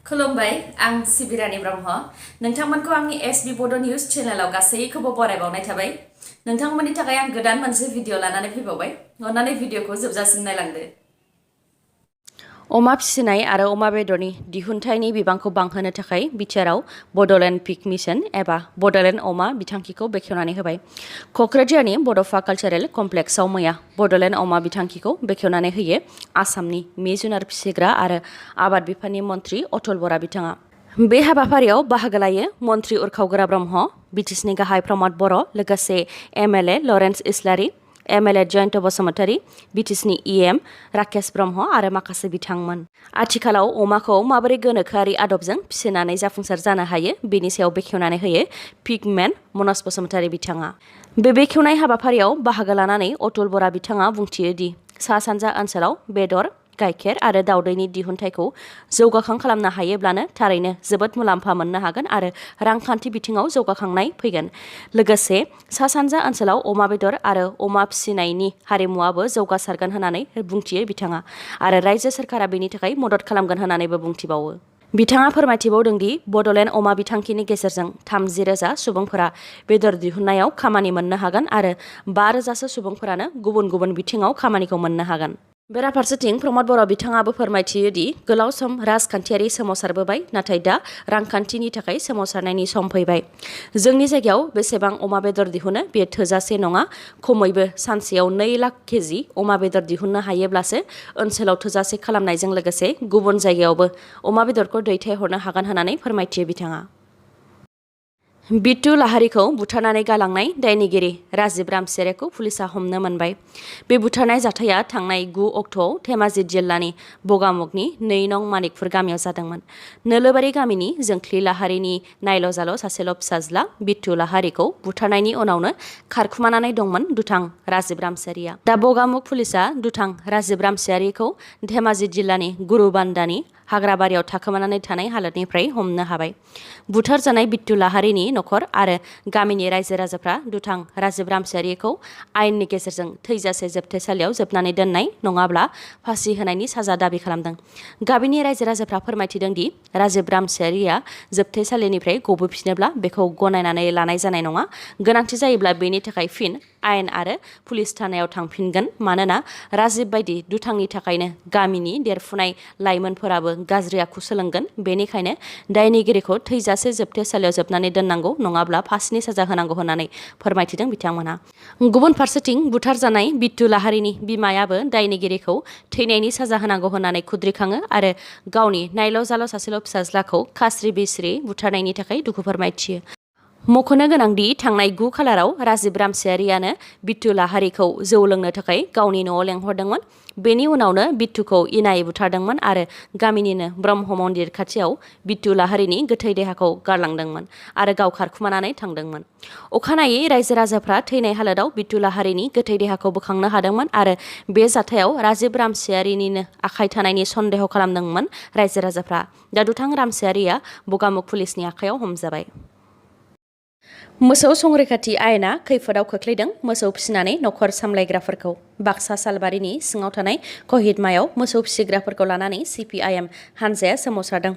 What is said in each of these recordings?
खुलुमबाय आं सिबिरानि ब्रह्म नोंथांमोनखौ आंनि एसबी बड' निउज चेनेलाव गासैखौबो बरायबावनाय थाबाय नोंथांमोननि थाखाय आं गोदान मोनसे भिडिअ लानानै फैबावबाय अन्नानै भिडिअखौ जोबजासिम नायलांदो अमा फिसिनाय आरो अमा बेदरनि दिहुनथायनि बिबांखौ बांहोनो थाखाय बिटिआरआव बड'लेण्ड पिग मिशन एबा बड'लेण्ड अमा बिथांखिखौ बेखेवनानै होबाय। क'क्राझारनि बड'फा कालचारेल कमप्लेक्सआव मैया बड'लेण्ड अमा बिथांखिखौ बेखेवनानै होयो आसामनि मि जुनार फिसिग्रा आरो आबाद बिफाननि मन्थ्रि अटल बरा बिथाङा। बे हाबाफारियाव बाहागो लायो मन्थ्रि उरखावगोरा ब्रह्म, बिटिसिनि गाहाय प्रमद बर', लोगोसे एमएलए लरेन्स इस्लारि, एमएलए जयन्त बसुमतारी, बिटिसिनि इएम राकेश ब्रह्म आरो माखासे बिथांमोन। आथिखालाव अमाखौ माबोरै गोनोखोआरि आदबजों फिसिनानै जाफुंसार जानो हायो बेनि सायाव बेखेवनानै होयो पिगमेन मनज बसुमतारी बिथाङा। बे बेखेवनाय हाबाफारियाव बाहागो लानानै अटल बरा बिथाङा बुंथियो दि सा सानजा ओनसोलाव बेदर, गाइखेर आरो दावदैनि दिहुनथायखौ जौगाखां खालामनो हायोब्लानो थारैनो जोबोद मुलाम्फा मोननो हागोन आरो रांखान्थि बिथिङाव जौगाखांनाय फैगोन। लोगोसे सा सानजा ओनसोलाव अमा बेदर आरो अमा फिसिनायनि हारिमुआबो जौगासारगोन होननानै बुंथियो बिथाङा आरो रायजो सोरखारा बेनि थाखाय मदद खालामगोन होननानैबो बुंथिबावो। बिथाङा फोरमायथिबावदों दि बड'लेण्ड अमा बिथांखिनि गेजेरजों 30,000 सुबुंफोरा बेदर दिहुननायाव खामानि मोननो हागोन आरो 5,000सो सुबुंफोरानो गुबुन गुबुन बिथिङाव खामानिखौ मोननो हागोन। बेराफारसेथिं प्रमद बर' बिथाङाबो फोरमायथियो दि गोलाव सम राजखान्थियारि सोमावसारबोबाय नाथाय दा रांखान्थिनि थाखाय सोमावसारनायनि सम फैबाय। जोंनि जायगायाव बेसेबां अमा बेदर दिहुनो बेयो थोजासे नङा। खमैबो सानसेयाव 2 लाख केजि अमा बेदर दिहुननो हायोब्लासो ओनसोलाव थोजासे खालामनायजों लोगोसे गुबुन जायगायावबो अमा बेदरखौ दैथायहरनो हागोन होननानै फोरमायथियो बिथाङा। बिट्टु लाहारिखौ बुथारनानै गालांनाय दायनिगिरि राजिब रामसियारिखौ पुलिसा हमनो मोनबाय। बे बुथारनाय जाथाया थांनाय 9 अक्ट'आव धेमाजि जिल्लानि बगामुगनि 2 नं मानिकपुर गामियाव जादोंमोन। नोलोबारि गामिनि जोंख्लि लाहारिनि नायल' जाल' सासेल' फिसाज्ला बिट्टु लाहारिखौ बुथारनायनि उनावनो खारखुमानानै दंमोन दुथां राजिब रामसियारिया। दा बगामुग पुलिसा दुथां राजिब रामसियारिखौ धेमाजि जिल्लानि गुरुबान्दानि हाग्राबारियाव थाखोमानानै थानाय हालोदनिफ्राय हमनो हाबाय। बुथारजानाय बिट्टु लाहारिनि नखर आरो गामिनि रायजो राजाफ्रा दुथां राजिब रामसियारिखौ आयेननि गेजेरजों थैजासे जोबथेसालियाव जोबनानै दोननाय नङाब्ला फासि होनायनि साजा दाबि खालामदों। गामिनि रायजो राजाफ्रा फोरमायथिदों दि राजिब रामसियारिया जोबथेसालिनिफ्राय गबोफिनोब्ला बेखौ गनायनानै लानाय जानाय नङा। गोनांथि जायोब्ला बेनि थाखाय फिन आयेन आरो पुलिस थानायाव थांफिनगोन। मानोना राजिब बायदि दुथांनि थाखायनो गामिनि देरफुनाय लाइमोनफोराबो गाज्रि आखु सोलोंगोन। बेनिखायनो दायनिगिरिखौ थैजासे जोबथेसालियाव जोबनानै दोननांगौ नङाब्ला फासिनि साजा होनांगौ होननानै फोरमायथिदों बिथांमोनहा। गुबुन फारसेथिं बुथारजानाय बिट्टु लाहारिनि बिमायाबो दायनिगिरिखौ थैनायनि साजा होनांगौ होननानै खुद्रिखाङो आरो गावनि नायल' जाल' सासेल' फिसाज्लाखौ खास्रि बिस्रि बुथारनायनि थाखाय दुखु फोरमायथियो। मख'नो गोनांदि थांनाय 9 खालाराव राजिब रामसियारियानो बिट्टु लाहारिखौ जौ लोंनो थाखाय गावनि न'आव लेंहरदोंमोन। बेनि उनावनो बिट्टुखौ इनायै बुथारदोंमोन आरो गामिनिनो ब्रह्म मन्दिर खाथियाव बिट्टु लाहारिनि गोथै देहाखौ गारलांदोंमोन आरो गाव खारखुमानानै थांदोंमोन। अखानायै रायजो राजाफ्रा थैनाय हालोदाव बिट्टु लाहारिनि गोथै देहाखौ बोखांनो हादोंमोन आरो बे जाथायाव राजिब रामसियारिनिनो आखाइ थानायनि सन्देह खालामदोंमोन रायजो राजाफ्रा। दा दुथां रामसियारिया बगामुग पुलिसनि आखायाव हमजाबाय। मोसौ संरैखाथि आयेना खैफोदाव खोख्लैदों मोसौ फिसिनानै नखर सामलायग्राफोरखौ। बाक्सा सालबारिनि सिङाव थानाय कहिदमायाव मोसौ फिसिग्राफोरखौ लानानै सिपिआइएम हानजाया सोमावसारदों।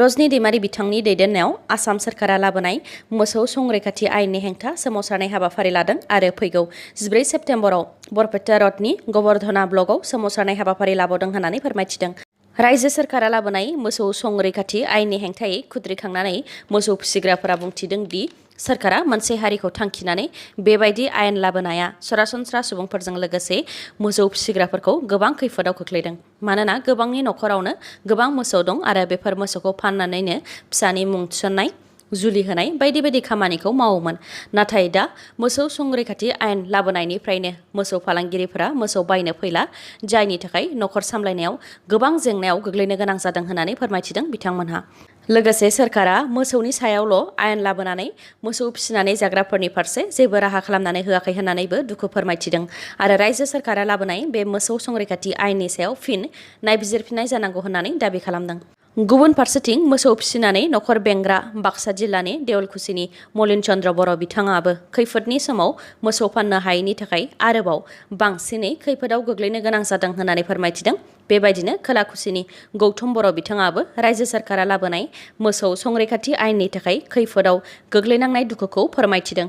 रजनि दैमारि बिथांनि दैदेननायाव आसाम सोरखारा लाबोनाय मोसौ संरैखाथि आयेननि हेंथा सोमावसारनाय हाबाफारि लादों आरो फैगौ 14 सेप्तेम्बराव बरपेटा रडनि गबर्धना ब्लकआव सोमावसारनाय हाबाफारि लाबावदों होननानै फोरमायथिदों। रायजो सोरखारा लाबोनाय मोसौ संरैखाथि आयेननि हेंथायै खुद्रिखांनानै मोसौ फिसिग्राफोरा बुंथिदों दि सोरखारा मोनसे हारिखौ थांखिनानै बेबायदि आयेन लाबोनाया सरासनस्रा सुबुंफोरजों लोगोसे मोसौ फिसिग्राफोरखौ गोबां खैफोदाव खोख्लैदों। मानोना गोबांनि नखरावनो गोबां मोसौ दं आरो बेफोर मोसौखौ फाननानैनो फिसानि मुं थिसननाय, जुलि होनाय बायदि बायदि खामानिखौ मावोमोन। नाथाय दा मोसौ संरैखाथि आयेन लाबोनायनिफ्रायनो मोसौ फालांगिरिफोरा मोसौ बायनो फैला, जायनि थाखाय नखर सामलायनायाव गोबां जेंनायाव गोग्लैनो गोनां जादों होननानै फोरमायथिदों बिथांमोनहा। लोगोसे सोरखारा मोसौनि सायावल' आयेन लाबोनानै मोसौ फिसिनानै जाग्राफोरनि फारसे जेबो राहा खालामनानै होआखै होननानैबो दुखु फोरमायथिदों आरो रायजो सोरखारा लाबोनाय बे मोसौ संरैखाथि आयेननि सायाव फिन नायबिजिरफिननाय जानांगौ होननानै दाबि खालामदों। गुबुन फारसेथिं मोसौ फिसिनानै नखर बेंग्रा बाक्सा जिल्लानि देवलखुसिनि मलिन चन्द्र बर' बिथाङाबो खैफोदनि समाव मोसौ फाननो हायैनि थाखाय आरोबाव बांसिनै खैफोदाव गोग्लैनो गोनां जादों होननानै फोरमायथिदों। बेबायदिनो खोलाखुसिनि गौतम बर' बिथाङाबो रायजो सरकारा लाबोनाय मोसौ संरैखाथि आयेननि थाखाय खैफोदाव गोग्लैनांनाय दुखुखौ फोरमायथिदों।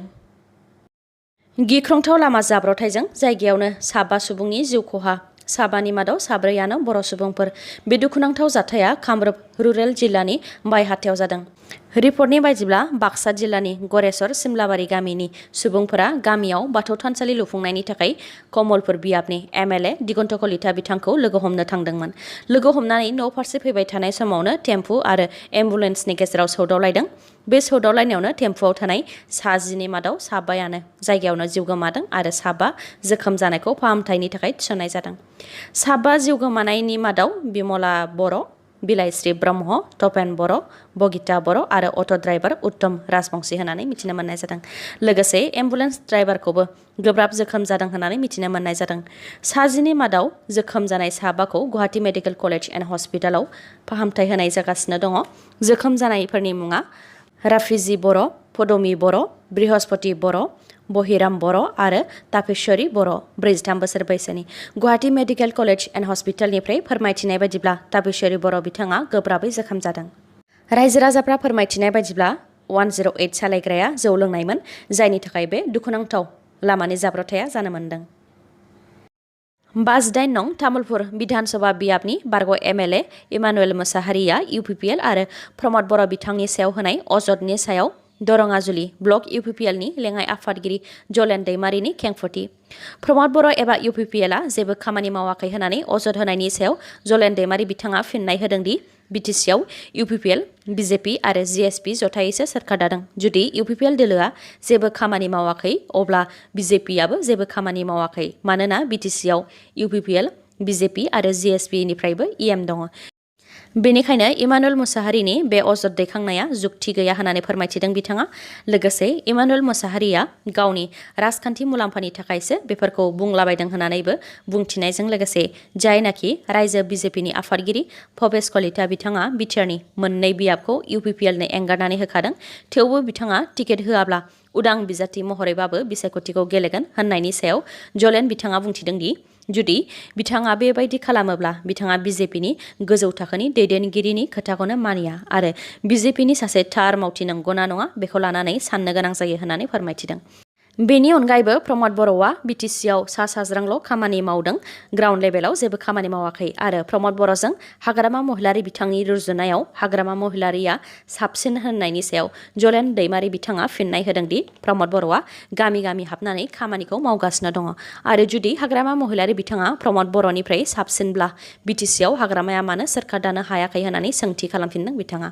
गिख्रंथाव लामा जाब्रबथायजों जायगायावनो 7 सुबुंनि जिउ खहा, 7नि मादाव 4 बर' सुबुंफोर। बे दुखुनांथाव जाथाया कामरुप रुरेल जिल्लानि बायहाथायाव जादों। रिपर्टनि बायदिब्ला बाक्सा जिल्लानि गरेस्वर सिमलाबारि गामिनि सुबुंफोरा गामियाव बाथौ थानसालि लुफुंनायनि थाखाय कमलपुर बियाबनि MLA दिगन्त कलिता बिथांखौ लोगो हमनो थांदोंमोन। लोगो हमनानै न' फारसे फैबाय थानाय समावनो टेम्पु आरो एम्बुलेन्सनि गेजेराव सौदावलायदों। बे सौदावलायनायावनो टेम्पुआव थानाय 10नि मादाव 7 जायगायावनो जिउ गोमादों आरो 7 जोखोम जानायखौ फाहामथायनि थाखाय थिसननाय जादों। 7 जिउ गोमानायनि मादाव बिमला बर', बिलायश्री ब्रह्म, तपेन बर', बगिता बर' आरो अट' ड्राइभार उत्तम राजबंशी होननानै मिथिनो मोननाय जादों। लोगोसे एम्बुलेन्स ड्राइभारखौबो गोब्राब जोखोम जादों होननानै मिथिनो मोननाय जादों। 10नि मादाव जोखोम जानाय 7खौ गुवाहाटी मेडिकेल कलेज एन्ड हस्पिटालाव फाहामथाय होनाय जागासिनो दङ। जोखोम जानायफोरनि मुङा राफिजि बर', पदमी बर', बृहस्पति बर', बहिराम बर' आरो तापेश्वरी बर', 43 बोसोर बैसोनि। गुवाहाटी मेडिकेल कलेज एन्ड हस्पिटालनिफ्राय फोरमायथिनाय बायदिब्ला तापेश्वरी बर' बिथाङा गोब्राबै जोखोम जादों। रायजो राजाफ्रा फोरमायथिनाय बायदिब्ला 108 सालायग्राया जौ लोंनायमोन, जायनि थाखाय बे दुखुनांथाव लामानि जाब्रबथाया जानो मोनदों। 58 नं तामुलपुर विधानसभा बियाबनि बारग' MLA इमानुएल मोसाहारिया UPPL आरो प्रमद बर' बिथांनि सायाव होनाय अजदनि सायाव दरङाजुलि ब्लक UPPLनि लेङाइ आफादगिरि जलेन दैमारिनि खेंफोरथि। प्रमद बर' एबा UPPLआ जेबो खामानि मावाखै होननानै अजद होनायनि सायाव जलेन दैमारि बिथाङा फिननाय होदोंदि BTCआव UPPL, BJP आरो GSP जथायैसो सोरखार दादों। जुदि UPPL दोलोआ जेबो खामानि मावाखै अब्ला BJPआबो जेबो खामानि मावाखै, मानोना BTCआव UPPL, BJP आरो GSPनिफ्रायबो EM दङ। बेनिखायनो इमानुएल मोसाहारिनि बे अजद दैखांनाया जुक्ति गैया होननानै फोरमायथिदों बिथाङा। लोगोसे इमानुएल मोसाहारिया गावनि राजखान्थि मुलाम्फानि थाखायसो बेफोरखौ बुंलाबायदों होननानैबो बुंथिनायजों लोगोसे जायनाखि रायजो BJPनि आफादगिरि भबेश कलिता बिथाङा बिटिआरनि मोननै बियाबखौ UPPLनो एंगारनानै होखादों, थेवबो बिथाङा टिकेट होआब्ला उदां बिजाथि महरैबाबो बिसायख'थिखौ गेलेगोन होननायनि सायाव जलेन बिथाङा बुंथिदोंदि जुदि बिथाङा बेबायदि खालामोब्ला बिथाङा BJPनि गोजौ थाखोनि दैदेनगिरिनि खोथाखौनो मानिया आरो BJPनि सासे थार मावथि नंगौना नङा बेखौ लानानै साननो गोनां जायो होननानै फोरमायथिदों। बेनि अनगायैबो प्रमद बर'आ BTCआव सा-साज्रांल' खामानि मावदों, ग्राउन्ड लेभेलाव जेबो खामानि मावाखै आरो प्रमद बर'जों हाग्रामा महिलारि बिथांनि रुजुनायाव हाग्रामा महिलारिया साबसिन होननायनि सायाव जलेन दैमारि बिथाङा फिननाय होदोंदि प्रमद बर'आ गामि गामि हाबनानै खामानिखौ मावगासिनो दङ आरो जुदि हाग्रामा महिलारि बिथाङा प्रमद बर'निफ्राय साबसिनब्ला BTCआव हाग्रामाया मानो सोरखार दानो हायाखै होननानै सोंथि खालामफिनदों बिथाङा।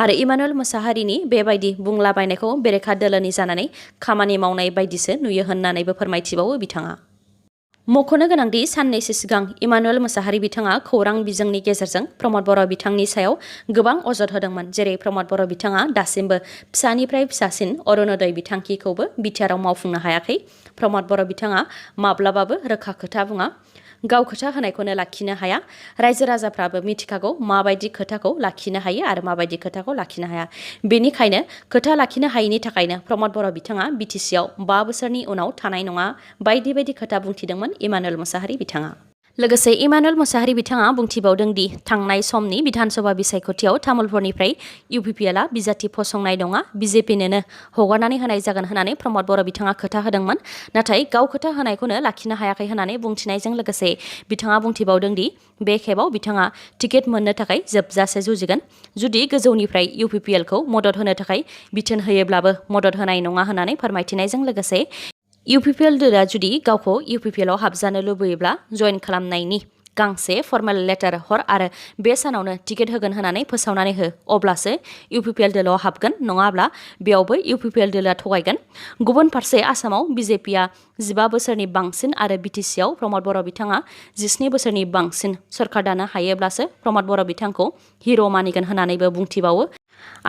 आरो इमानुएल मोसाहारिनि बेबायदि बुंलाबायनायखौ बेरेखा दोलोनि जानानै खामानि मावनाय बायदिसो नुयो होननानैबो फोरमायथिबावो बिथाङा। मख'नो गोनांदि साननैसो सिगां इमानुएल मोसाहारि बिथाङा खौरां बिजोंनि गेजेरजों प्रमद बर' बिथांनि सायाव गोबां अजद होदोंमोन, जेरै प्रमद बर' बिथाङा दासिमबो फिसानिफ्राय फिसासिन अरुणोदय बिथांखिखौबो बिटिआरआव मावफुंनो हायाखै। प्रमद बर' बिथाङा माब्लाबाबो रोखा खोथा बुङा, गाव खोथा होनायखौनो लाखिनो हाया। रायजो राजाफ्राबो मिथिखागौ माबायदि खोथाखौ लाखिनो हायो आरो माबायदि खोथाखौ लाखिनो हाया। बेनिखायनो खोथा लाखिनो हायिनि थाखायनो प्रमद बर' बिथाङा BTCआव 5 बोसोरनि उनाव थानाय नङा बायदि बायदि खोथा बुंथिदोंमोन इमानुएल मोसाहारि बिथाङा। लोगोसे इमानुएल मोसाहारि बिथाङा बुंथिबावदोंदि थांनाय समनि बिधानसभा बिसायख'थियाव तामुलपुरनिफ्राय UPPLआ बिजाथि फसंनाय नङा, BJPनोनो हगारनानै होनाय जागोन होननानै प्रमद बर' बिथाङा खोथा होदोंमोन, नाथाय गाव खोथा होनायखौनो लाखिनो हायाखै होननानै बुंथिनायजों लोगोसे बिथाङा बुंथिबावदोंदि बे खेबाव बिथाङा टिकेट मोननो थाखाय जोबजासे जुजिगोन। जुदि गोजौनिफ्राय UPPLखौ मदद होनो थाखाय बिथोन होयोब्लाबो मदद होनाय नङा होननानै फोरमायथिनायजों लोगोसे UPPL दोलोआ जुदि गावखौ UPPLआव हाबजानो लुबैयोब्ला जइन खालामनायनि गांसे फर्मेल लेटार हर आरो बे सानावनो टिकेट होगोन होननानै फोसावनानै हो, अब्लासो UPPL दोलोआव हाबगोन, नङाब्ला बेयावबो UPPL दोलोआ थगायगोन। गुबुन फारसे आसामाव BJPआ 15 बोसोरनि बांसिन आरो BTCआव प्रमद बर' बिथाङा 17 बोसोरनि बांसिन सोरखार दानो हायोब्लासो प्रमद बर' बिथांखौ हिर' मानिगोन होननानैबो बुंथिबावो।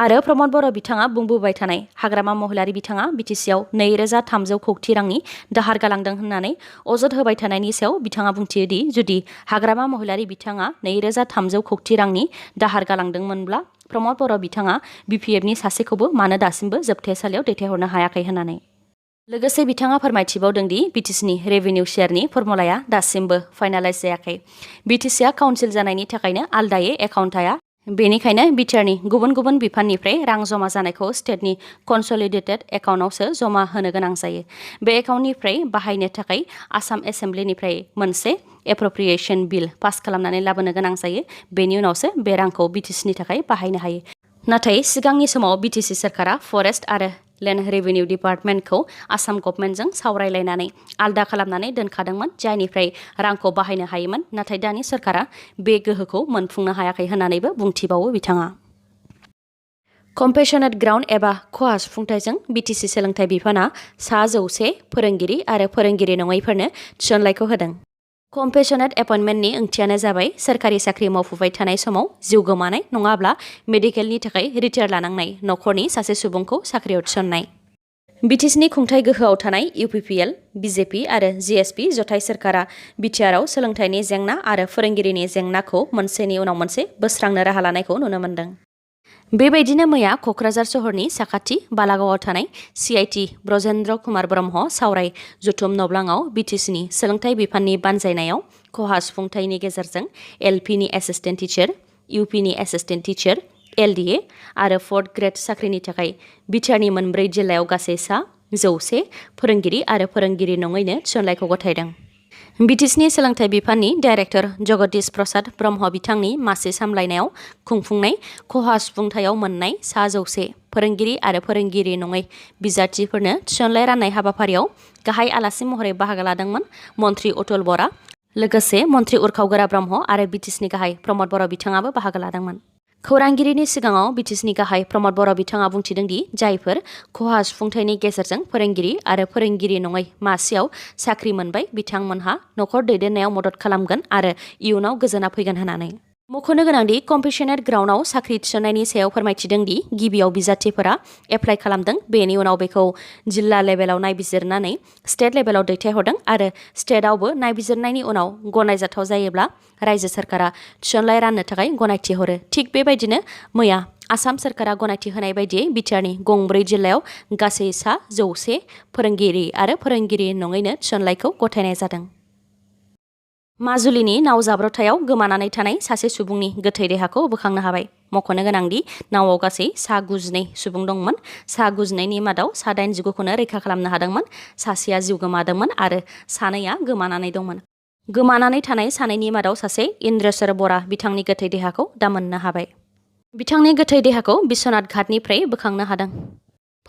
आरो प्रमद बर' बिथाङा बुंबोबाय थानाय हाग्रामा महिलारि बिथाङा बिटिसिआव 2,300 कौटि रांनि दाहार गालांदों होननानै अजद होबाय थानायनि सायाव बिथाङा बुंथियोदि जुदि हाग्रामा महिलारि बिथाङा 2,300 कौटि रांनि दाहार गालांदोंमोनब्ला प्रमद बर' बिथाङा BPFनि सासेखौबो मानो दासिमबो जोबथेसालियाव दैथायहरनो हायाखै होननानै। लोगोसे बिथाङा फोरमायथिबावदोंदि बिटिसिनि रेभिनिउ शेयारनि फर्मुलाया दासिमबो फाइनालाइज जायाखै। बिटिसिआ काउन्सिल जानायनि थाखायनो आलदायै एकाउन्ट थाया। बेनिखायनो बिटिआरनि गुबुन गुबुन बिफाननिफ्राय रां जमा जानायखौ स्टेटनि कनसलिडेटेड एकाउन्टआवसो जमा होनो गोनां जायो। बे एकाउन्टनिफ्राय बाहायनो थाखाय आसाम एसेम्ब्लिनिफ्राय मोनसे एप्रप्रिएशन बिल पास खालामनानै लाबोनो गोनां जायो। बेनि उनावसो बे रांखौ बिटिसिनि थाखाय बाहायनो हायो। नाथाय सिगांनि समाव बिटिसि सरकारा फरेस्ट आरो लेन्ड रेभिनिउ डिपार्टमेन्टखौ आसाम गभर्नमेन्टजों सावरायलायनानै आलदा खालामनानै दोनखादोंमोन, जायनिफ्राय रांखौ बाहायनो हायोमोन। नाथाय दानि सरकारा बे गोहोखौ मोनफुंनो हायाखै होननानैबो बुंथिबावो बिथाङा। कम्पेशनेट ग्राउन्ड एबा खहा सुफुंथायजों बिटिसि सोलोंथाइ बिफाना 100 फोरोंगिरि आरो फोरोंगिरि नङैफोरनो थिसनलाइखौ होदों। कम्पेशनेट एपइन्टमेन्टनि ओंथियानो जाबाय सोरखारि साख्रि मावफुबाय थानाय समाव जिउ गोमानाय नङाब्ला मेडिकेलनि थाखाय रिटायार लानांनाय नखरनि सासे सुबुंखौ साख्रियाव थिसननाय। बिटिसिनि खुंथाय गोहोआव थानाय UPPL, BJP आरो GSP जथाय सोरखारा बिटिआरआव सोलोंथाइनि जेंना आरो फोरोंगिरिनि जेंनाखौ मोनसेनि उनाव मोनसे बोस्रांनो राहा लानायखौ नुनो मोन्दों। बेबायदिनो मैया क'क्राझार सहरनि साखाथि बालागावआव थानाय CIT ब्रजेन्द्र कुमार ब्रह्म सावराय जथुम नब्लाङाव बिटिसिनि सोलोंथाइ बिफाननि बानजायनायाव खहा सुफुंथायनि गेजेरजों LPनि एसिस्टेन्ट टिचार, UPनि एसिस्टेन्ट टिचार, LDA आरो 4th ग्रेड साख्रिनि थाखाय बिटिआरनि मोनब्रै जिल्लायाव गासै 100 फोरोंगिरि आरो फोरोंगिरि नङैनो थिसनलाइखौ गथायदों। बिटिसिनि सोलोंथाइ बिफाननि डाइरेक्टर जगदीश प्रसाद ब्रह्म बिथांनि मासि सामलायनायाव खुंफुंनाय खहा सुफुंथायाव मोननाय 100 फोरोंगिरि आरो फोरोंगिरि नङै बिजाथिफोरनो थिसनलाइ राननाय हाबाफारियाव गाहाय आलासि महरै बाहागो लादोंमोन मन्त्रि अतुल बरा। लोगोसे मन्त्रि उरखाव गोरा ब्रह्म आरो बिटिसिनि गाहाय प्रमद बर' बिथाङाबो बाहागो लादोंमोन। खौरांगिरिनि सिगाङाव बिटिसिनि गाहाय प्रमद बर' बिथाङा बुंथिदोंदि जायफोर खहा सुफुंथायनि गेजेरजों फोरोंगिरि आरो फोरोंगिरि नङै मासियाव साख्रि मोनबाय बिथांमोनहा नखर दैदेननायाव मदद खालामगोन आरो इयुनाव गोजोना फैगोन होननानै। मख'नो गोनांदि कम्पेशनेट ग्राउन्डआव साख्रि थिसननायनि सायाव फोरमायथिदोंदि गिबियाव बिजाथिफोरा एप्लाइ खालामदों, बेनि उनाव बेखौ जिल्ला लेभेलाव नायबिजिरनानै स्टेट लेभेलाव दैथायहरदों आरो स्टेटआवबो नायबिजिरनायनि उनाव गनायजाथाव जायोब्ला रायजो सरकारा थिसनलाइ राननो थाखाय गनायथि हरो। थिग बेबायदिनो मैया आसाम सरकारा गनायथि होनाय बायदियै बिटिआरनि गंब्रै जिल्लायाव गासै 100 फोरोंगिरि आरो फोरोंगिरि नङैनो थिसनलाइखौ गथायनाय जादों। माजुलिनि नाव जाब्रबथायाव गोमानानै थानाय सासे सुबुंनि गोथै देहाखौ बोखांनो हाबाय। मख'नो गोनांदि नावआव गासै 192 सुबुं दंमोन। 192नि मादाव 189खौनो रैखा खालामनो हादोंमोन। सासेया जिउ गोमादोंमोन आरो 2आ गोमानानै दंमोन। गोमानानै थानाय 2नि मादाव सासे इन्द्रेश्वर बरा बिथांनि गोथै देहाखौ दा मोननो हाबाय। बिथांनि गोथै देहाखौ बिश्वनाथ घाटनिफ्राय बोखांनो हादों।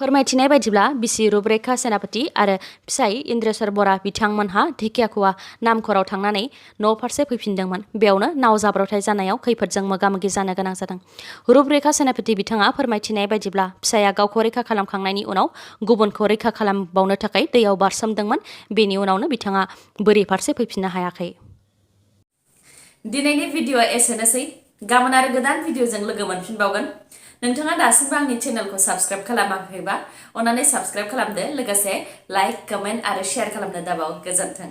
फोरमायथिनाय बायदिब्ला बिसि रुपरेखा सेनापति आरो फिसाय इन्द्रेश्वर बरा बिथांमोनहा ढेकियाखुवा नामखराव थांनानै न' फारसे फैफिनदोंमोन। बेयावनो नाव जाब्रबथाय जानायाव खैफोदजों मोगा-मोगि जानो गोनां जादों। रुपरेखा सेनापति बिथाङा फोरमायथिनाय बायदिब्ला फिसाया गावखौ रैखा खालामखांनायनि उनाव गुबुनखौ रैखा खालामबावनो थाखाय दैयाव बारसोमदोंमोन। बेनि उनावनो बिथाङा बोरि फारसे फैफिननो हायाखै। दिनैनि भिडिअ'आ एसेनोसै। गाबोन आरो गोदान भिडिअ'जों लोगो मोनफिनबावगोन। नोंथाङा दासिमबो आंनि चेनेलखौ साबस्क्राइब खालामाखैबा अन्नानै साबस्क्राइब खालामदो। लोगोसे लाइक, कमेन्ट आरो शेयार खालामनो दाबाव। गोजोन्थों।